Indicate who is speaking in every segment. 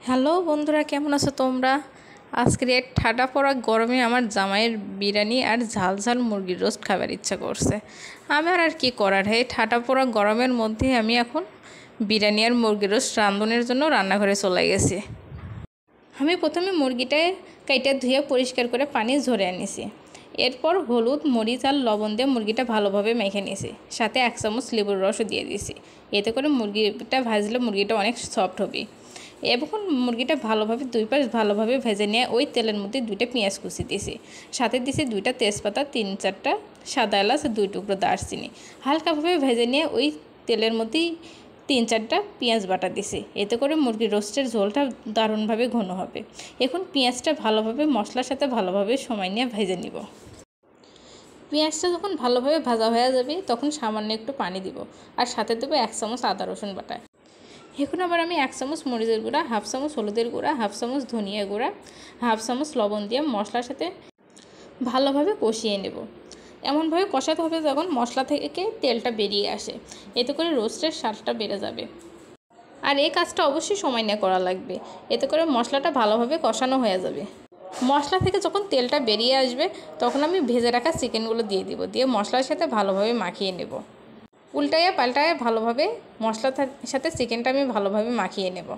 Speaker 1: Hello বন্ধুরা, কেমন আছো তোমরা? আজকের এই ঠাডা পড়া গরমে আমার জামাইয়ের বিরিয়ানি আর ঝাল ঝাল মুরগির রোস্ট খাবার ইচ্ছা করছে। আমার আর কি করার, এই ঠাডা পড়া গরমের মধ্যে আমি এখন বিরিয়ানি আর মুরগির রোস্ট রাঁধুনের জন্য রান্নাঘরে চলে গেছি। আমি প্রথমে মুরগিটা কাইটা ধুয়ে পরিষ্কার করে পানি ঝরে আনিছি। এরপর হলুদ, মরিচ আর লবণ দিয়ে মুরগিটা ভালোভাবে মেখে নিয়েছি। সাথে 1 চামচ লেবুর রসও দিয়ে দিয়েছি। এতে করে মুরগিটা ভাজলে মুরগিটা অনেক সফট হবে। এখন মুরগিটা ভালোভাবে 2 পাশ ভালোভাবে ভেজে নিয়ে ওই তেলের মধ্যে 2টা পেঁয়াজ কুচি দিয়েছি। সাথে দিয়েছি 2টা তেজপাতা, 3-4টা সাদা এলাচ, 2 টুকরো দারচিনি। হালকাভাবে ভেজে নিয়ে ওই তেলের মধ্যেই 3-4টা পেঁয়াজ বাটা দিছি। এতে করে মুরগির রোস্টের ঝোলটা দারুণভাবে ঘন হবে। এখন পেঁয়াজটা ভালোভাবে মশলার সাথে ভালোভাবে সময় নিয়ে ভেজে নিব। পেঁয়াজটা যখন ভালোভাবে ভাজা হয়ে যাবে তখন সামান্য একটু পানি দিব আর সাথে দেবো 1 চামচ আদা রসুন বাটা। এখন আবার আমি 1 চামচ মরিচের গুঁড়া, 1/2 চামচ হলুদের গুঁড়া, 1/2 চামচ ধনিয়া গুঁড়া, 1/2 চামচ লবণ দিয়ে মশলার সাথে ভালোভাবে কষিয়ে নেব। এমনভাবে কষাতে হবে যখন মশলা থেকে তেলটা বেরিয়ে আসে। এতে করে রোস্টের স্বাদটা বেড়ে যাবে। আর এই কাজটা অবশ্যই সময় নিয়ে করা লাগবে। এতে করে মশলাটা ভালোভাবে কষানো হয়ে যাবে। মশলা থেকে যখন তেলটা বেরিয়ে আসবে তখন আমি ভেজে রাখা চিকেনগুলো দিয়ে দিব। দিয়ে মশলার সাথে ভালোভাবে মাখিয়ে নেব। উল্টাইয়া পাল্টাইয়া ভালোভাবে মশলার সাথে চিকেনটা আমি ভালোভাবে মাখিয়ে নেব।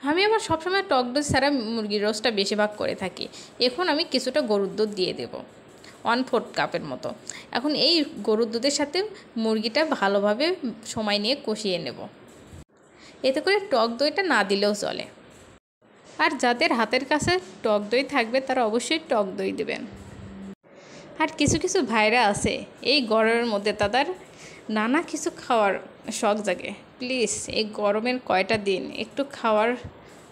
Speaker 1: আমি আবার সবসময় টক দই ছাড়া মুরগির রোস্টটা বেশিরভাগ করে থাকি। এখন আমি কিছুটা গরুর দুধ দিয়ে দেব, 1/4 কাপের মতো। এখন এই গরুর দুধের সাথে মুরগিটা ভালোভাবে সময় নিয়ে কষিয়ে নেব। এতে করে টক দইটা না দিলেও চলে। আর যাদের হাতের কাছে টক দই থাকবে তারা অবশ্যই টক দই দেবেন। আর কিছু কিছু ভাইরা আছে এই গরমের মধ্যে তাদের নানা কিছু খাওয়ার শখ জাগে। প্লিজ এই গরমের কয়টা দিন একটু খাওয়ার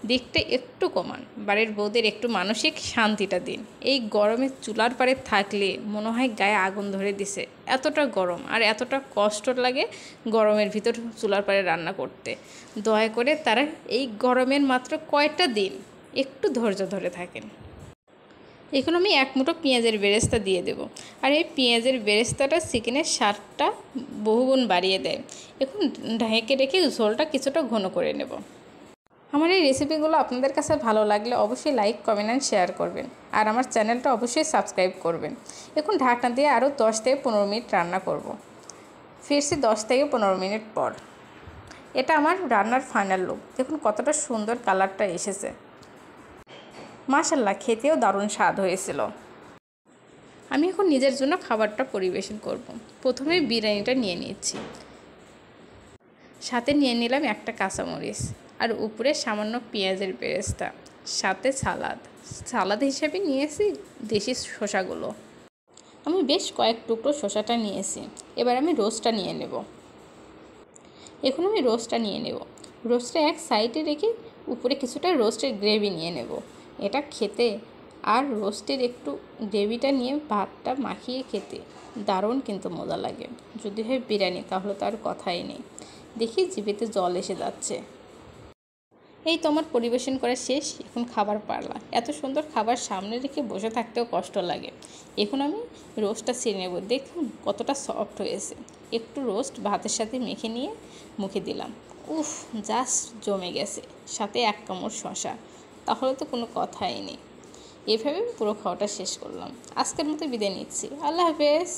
Speaker 1: দিকটা একটু কমান। বাড়ির বউদের একটু মানসিক শান্তিটা দিন। এই গরমে চুলার পাড়ে থাকলে মনে হয় গায়ে আগুন ধরে দিছে, এতটা গরম আর এতটা কষ্ট লাগে গরমের ভিতর চুলার পাড়ে রান্না করতে। দয়া করে তারা এই গরমের মাত্র কয়টা দিন একটু ধৈর্য ধরে থাকেন। এখন আমি 1 মুঠো পেঁয়াজের বেরেস্তা দিয়ে দেব। আর এই পেঁয়াজের বেরেস্তাটা চিকেনের স্বাদটা বহুগুণ বাড়িয়ে দেয়। এখন ঢেকে রেখে ঝোলটা কিছুটা ঘন করে নেব। আমার এই রেসিপিগুলো আপনাদের কাছে ভালো লাগলে অবশ্যই লাইক, কমেন্ট অ্যান্ড শেয়ার করবেন। আর আমার চ্যানেলটা অবশ্যই সাবস্ক্রাইব করবেন। এখন ঢাকনা দিয়ে আরও 10 থেকে 15 মিনিট রান্না করব। ফিরছি 10 থেকে 15 মিনিট পর। এটা আমার রান্নার ফাইনাল লুক। দেখুন কতটা সুন্দর কালারটা এসেছে। মাশাআল্লাহ, খেতেও দারুণ স্বাদ হয়েছিল। আমি এখন নিজের জন্য খাবারটা পরিবেশন করব। প্রথমে বিরিয়ানিটা নিয়ে নিচ্ছি। সাথে নিয়ে নিলাম একটা কাঁচামরিচ আর উপরে সামান্য পেঁয়াজের বেরেস্তা, সাথে সালাদ হিসেবে নিয়েছি দেশি শসাগুলো। আমি বেশ কয়েক টুকরো শসাটা নিয়েছি। এবার আমি রোস্টটা নিয়ে নেব। এখন আমি রোস্টটা নিয়ে নেব। রোস্টটা এক সাইডে রেখে উপরে কিছুটা রোস্টের গ্রেভি নিয়ে নেব। এটা খেতে আর রোস্টের একটু গ্রেভিটা নিয়ে ভাতটা মাখিয়ে খেতে দারুণ কিন্তু মজা লাগে। যদি হয় বিরিয়ানি তাহলে তো আর কথাই নেই। দেখি জিভেতে জল এসে যাচ্ছে। এই তো আমার পরিবেশন করা শেষ। এখন খাবার পারলা। এত সুন্দর খাবার সামনে রেখে বসে থাকতেও কষ্ট লাগে। এখন আমি রোস্টটা ছেড়ে নেব। দেখুন কতটা সফট হয়েছে। একটু রোস্ট ভাতের সাথে মেখে নিয়ে মুখে দিলাম। উফ, জাস্ট জমে গেছে। সাথে 1 কামড় শসা, তাহলে তো কোনো কথাই নেই। এভাবে পুরো খাওয়াটা শেষ করলাম। আজকের মতো বিদায় নিচ্ছি। আল্লাহ হাফেজ।